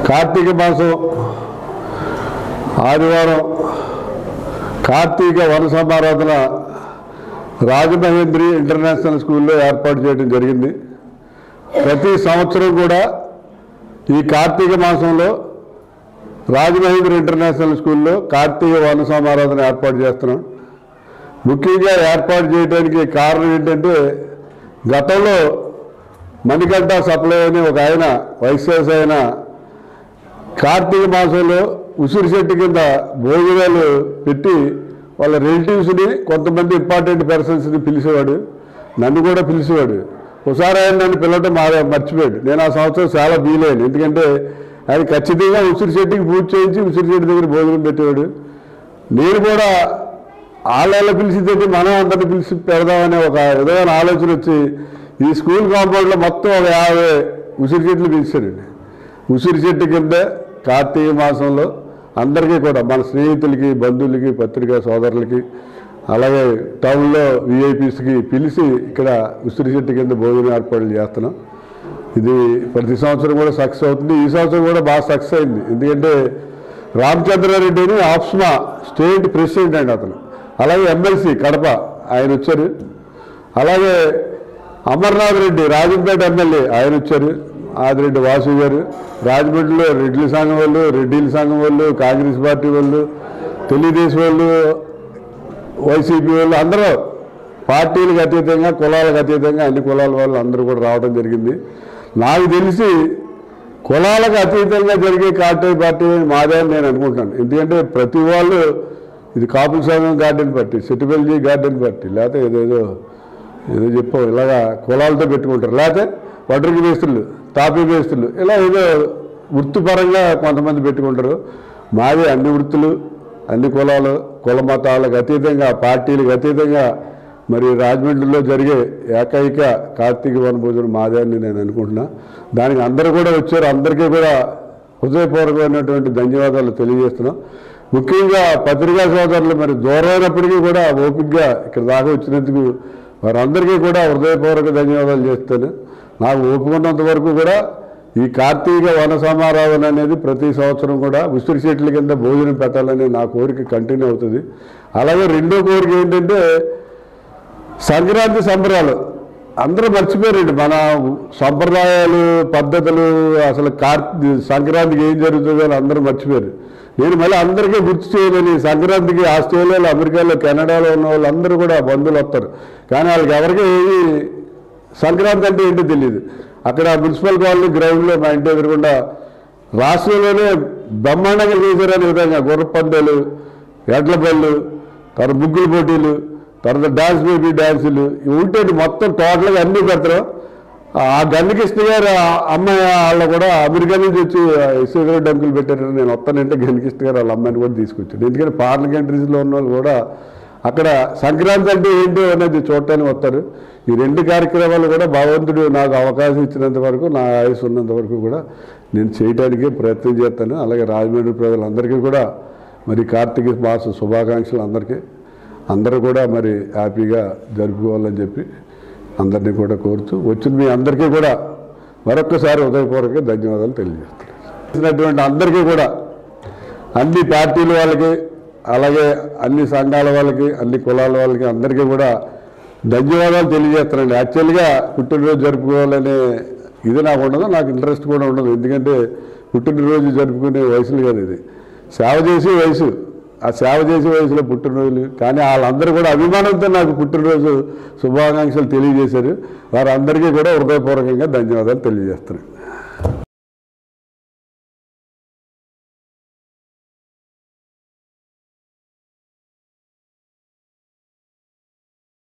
కార్తీక మాసం ఆదివారం కార్తీక వన సమారాధన రాజమహేంద్రి ఇంటర్నేషనల్ స్కూల్లో ఏర్పాటు చేయడం జరిగింది. ప్రతి సంవత్సరం కూడా ఈ కార్తీక మాసంలో రాజమహేంద్రి ఇంటర్నేషనల్ స్కూల్లో కార్తీక వన సమారాధన ఏర్పాటు చేస్తున్నాం. ముఖ్యంగా ఏర్పాటు చేయడానికి కారణం ఏంటంటే, గతంలో మణికంఠ సప్లై అని ఒక ఆయన వైఎస్ఆర్ ఆయన కార్తీక మాసంలో ఉసిరి చెట్టు కింద భోజనాలు పెట్టి వాళ్ళ రిలేటివ్స్ని కొంతమంది ఇంపార్టెంట్ పర్సన్స్ని పిలిచేవాడు. నన్ను కూడా పిలిచేవాడు. ఒకసారి ఆయన నన్ను పిలవటం మర్చిపోయాడు. నేను ఆ సంవత్సరం చాలా ఫీల్ అయ్యాను. ఎందుకంటే ఆయన ఖచ్చితంగా ఉసిరి చెట్టుకి పూజ చేయించి ఉసిరి చెట్టు దగ్గర భోజనం పెట్టేవాడు. నేను కూడా వాళ్ళ పిలిచిందంటే మనం అందరిని పిలిచి పెడదామనే ఒక విధమైన ఆలోచన వచ్చి ఈ స్కూల్ కాంపౌండ్లో మొత్తం ఒక 50 ఉసిరి చెట్లు పిలిచారండి. ఉసిరి చెట్టు కింద కార్తీక మాసంలో అందరికీ కూడా మన స్నేహితులకి, బంధువులకి, పత్రికా సోదరులకి, అలాగే టౌన్లో విఐపీస్కి పిలిచి ఇక్కడ ఉసిరి చెట్టు కింద భోజనం ఏర్పాట్లు చేస్తున్నాం. ఇది ప్రతి సంవత్సరం కూడా సక్సెస్ అవుతుంది. ఈ సంవత్సరం కూడా బాగా సక్సెస్ అయింది. ఎందుకంటే రామచంద్రారెడ్డి అని ఆప్స్మా స్టేట్ ప్రెసిడెంట్ అండి అతను. అలాగే ఎమ్మెల్సీ కడప ఆయన వచ్చారు. అలాగే అమర్నాథ్ రెడ్డి రాజంపేట ఎమ్మెల్యే ఆయన వచ్చారు. ఆదిరెడ్డి వాసు గారు, రాజమండ్రిలో రెడ్డి సంఘం వాళ్ళు, రెడ్డిల సంఘం వాళ్ళు, కాంగ్రెస్ పార్టీ వాళ్ళు, తెలుగుదేశం వాళ్ళు, వైసీపీ వాళ్ళు అందరూ పార్టీలకు అతీతంగా, కులాలకు అతీతంగా అన్ని కులాల వాళ్ళు అందరూ కూడా రావడం జరిగింది. నాకు తెలిసి కులాలకు అతీతంగా జరిగే పార్టీ మాదే అని నేను అనుకుంటున్నాను. ఎందుకంటే ప్రతి వాళ్ళు ఇది కాపుల సంఘం గార్డెన్ పార్టీ, సెటిబెల్జీ గార్డెన్ పార్టీ, లేకపోతే ఏదో చెప్పాం ఇలాగా కులాలతో పెట్టుకుంటారు, లేకపోతే వడ్రంగి మేస్త్రులు, తాపీ మేస్త్రులు, ఇలా ఏదో వృత్తిపరంగా కొంతమంది పెట్టుకుంటారు. మాది అన్ని వృత్తులు, అన్ని కులాలు, కుల మతాలకు అతీతంగా, పార్టీలకు అతీతంగా మరి రాజమండ్రిలో జరిగే ఏకైక కార్తీక వనభోజనం మాదే అని నేను అనుకుంటున్నా. దానికి అందరూ కూడా వచ్చారు. అందరికీ కూడా హృదయపూర్వకమైనటువంటి ధన్యవాదాలు తెలియజేస్తున్నాం. ముఖ్యంగా పత్రికా సోదరులు మరి దూరమైనప్పటికీ కూడా ఓపికగా ఇక్కడ దాకా వచ్చినందుకు వారందరికీ కూడా హృదయపూర్వక ధన్యవాదాలు చేస్తాను. నాకు ఓపుకున్నంత వరకు కూడా ఈ కార్తీక వన సమారాధన అనేది ప్రతి సంవత్సరం కూడా ఉసిరి చెట్ల కింద భోజనం పెట్టాలని నా కోరిక కంటిన్యూ అవుతుంది. అలాగే రెండో కోరిక ఏంటంటే, సంక్రాంతి సంబరాలు అందరూ మర్చిపోయారండి. మన సంప్రదాయాలు, పద్ధతులు, అసలు సంక్రాంతికి ఏం జరుగుతుందో అని అందరూ మర్చిపోయారు. నేను మళ్ళీ అందరికీ గుర్తు చేయాలని, సంక్రాంతికి ఆస్ట్రేలియాలో, అమెరికాలో, కెనడాలో ఉన్న వాళ్ళు అందరూ కూడా బంధువులు వస్తారు. కానీ వాళ్ళకి ఎవరికి ఏది సంక్రాంతి అంటే ఏంటో తెలియదు. అక్కడ మున్సిపల్ కాలనీ గ్రౌండ్లో మా ఇంటి ఎదురుకుండా రాష్ట్రంలోనే బ్రహ్మాండంగా చేశారనే విధంగా గుర్ర పందాలు, ఎడ్ల బళ్ళు, తర్వాత ముగ్గుల పోటీలు, తర్వాత డాన్స్ బేబీ డ్యాన్సులు ఉంటేది మొత్తం టోటల్గా అన్నీ పెడతారు. ఆ గన్నికృష్ణ గారు అమ్మాయి వాళ్ళు కూడా అమెరికా నుంచి వచ్చి సిగరెట్ డంకులు పెట్టారని నేను వస్తానంటే గన్నికృష్ణ గారు వాళ్ళ అమ్మాయిని కూడా తీసుకొచ్చాను. ఎందుకంటే ఫారిన్ కంట్రీస్లో ఉన్న వాళ్ళు కూడా అక్కడ సంక్రాంతి అంటే ఏంటో అనేది చూడటానికి వస్తారు. ఈ రెండు కార్యక్రమాలు కూడా భగవంతుడు నాకు అవకాశం ఇచ్చినంత వరకు, నా ఆయుష్ ఉన్నంత వరకు కూడా నేను చేయడానికి ప్రయత్నం చేస్తాను. అలాగే రాజమండ్రి ప్రజలందరికీ కూడా మరి కార్తీక మాస శుభాకాంక్షలు అందరూ కూడా మరి హ్యాపీగా జరుపుకోవాలని చెప్పి అందరినీ కూడా కోరుతూ వచ్చిన మీ అందరికీ కూడా మరొక్కసారి హృదయపూర్వక ధన్యవాదాలు తెలియజేస్తున్నాను. అందరికీ కూడా అన్ని పార్టీల వాళ్ళకి, అలాగే అన్ని సంఘాల వాళ్ళకి, అన్ని కులాల వాళ్ళకి అందరికీ కూడా ధన్యవాదాలు తెలియజేస్తానండి. యాక్చువల్గా పుట్టినరోజు జరుపుకోవాలనే ఇది నాకు ఉండదు, నాకు ఇంట్రెస్ట్ కూడా ఉండదు. ఎందుకంటే పుట్టినరోజు జరుపుకునే వయసులు కాదు, ఇది సేవ చేసే వయసు. ఆ సేవ చేసే వయసులో పుట్టినరోజులు. కానీ వాళ్ళందరూ కూడా అభిమానంతో నాకు పుట్టినరోజు శుభాకాంక్షలు తెలియజేశారు. వారందరికీ కూడా హృదయపూర్వకంగా ధన్యవాదాలు తెలియజేస్తున్నాను.